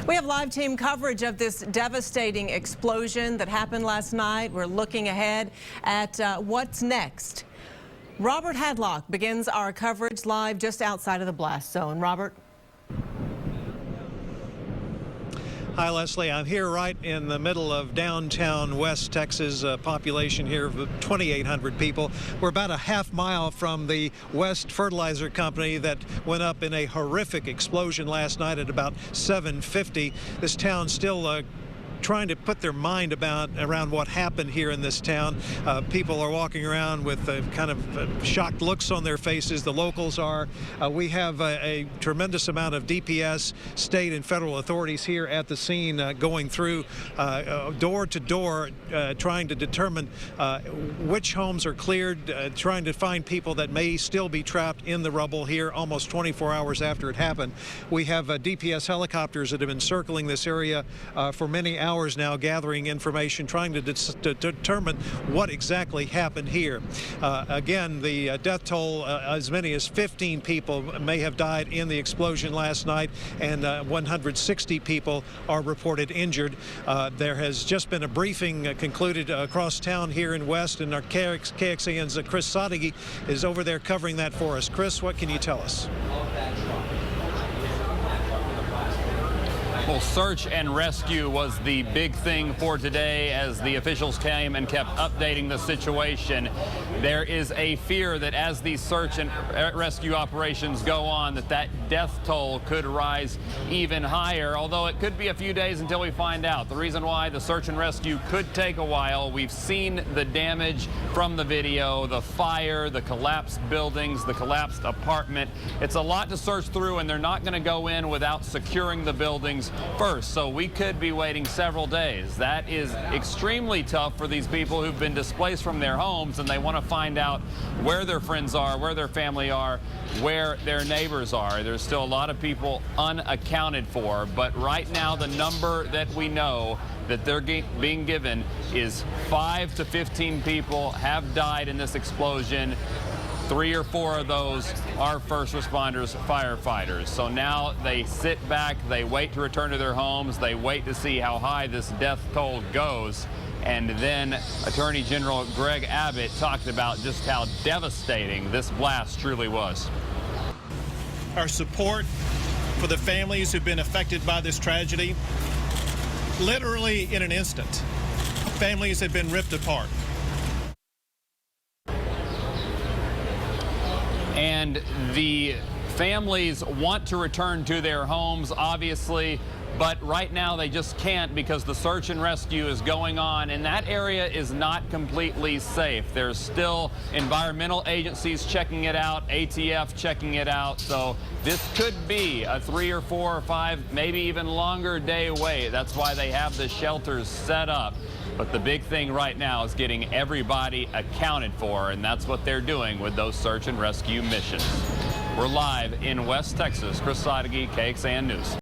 We have live team coverage of this devastating explosion that happened last night. We're looking ahead at what's next. Robert Hadlock begins our coverage live just outside of the blast zone. Robert. Hi, Leslie. I'm here right in the middle of downtown West Texas. Population here of 2,800 people. We're about a half mile from the West Fertilizer Company that went up in a horrific explosion last night at about 7:50. This town still trying to put their mind around what happened here in this town. People are walking around with kind of shocked looks on their faces. The locals are. We have a tremendous amount of DPS, state and federal authorities here at the scene going through door to door, trying to determine which homes are cleared, trying to find people that may still be trapped in the rubble here almost 24 hours after it happened. We have DPS helicopters that have been circling this area for many hours now, gathering information, trying to determine what exactly happened here. Again, the death toll, as many as 15 people may have died in the explosion last night, and 160 people are reported injured. There has just been a briefing concluded across town here in West, and our KXAN's Chris Sadeghi is over there covering that for us. Chris, what can you tell us? Well, search and rescue was the big thing for today as the officials came and kept updating the situation. There is a fear that as these search and rescue operations go on, that death toll could rise even higher, although it could be a few days until we find out. The reason why the search and rescue could take a while, we've seen the damage from the video, the fire, the collapsed buildings, the collapsed apartment. It's a lot to search through, and they're not going to go in without securing the buildings first, so we could be waiting several days. That is extremely tough for these people who've been displaced from their homes, and they want to find out where their friends are, where their family are, where their neighbors are. There's still a lot of people unaccounted for, but right now the number that we know that they're being given is 5 to 15 people have died in this explosion. 3 or 4 of those are first responders, firefighters. So now they sit back, they wait to return to their homes, they wait to see how high this death toll goes. And then Attorney General Greg Abbott talked about just how devastating this blast truly was. Our support for the families who've been affected by this tragedy, literally in an instant, families have been ripped apart. And the families want to return to their homes, obviously, but right now they just can't because the search and rescue is going on, and that area is not completely safe. There's still environmental agencies checking it out, ATF checking it out, so this could be a 3 or 4 or 5, maybe even longer day wait. That's why they have the shelters set up. But the big thing right now is getting everybody accounted for, and that's what they're doing with those search and rescue missions. We're live in West Texas. Chris Sadeghi, KXAN News.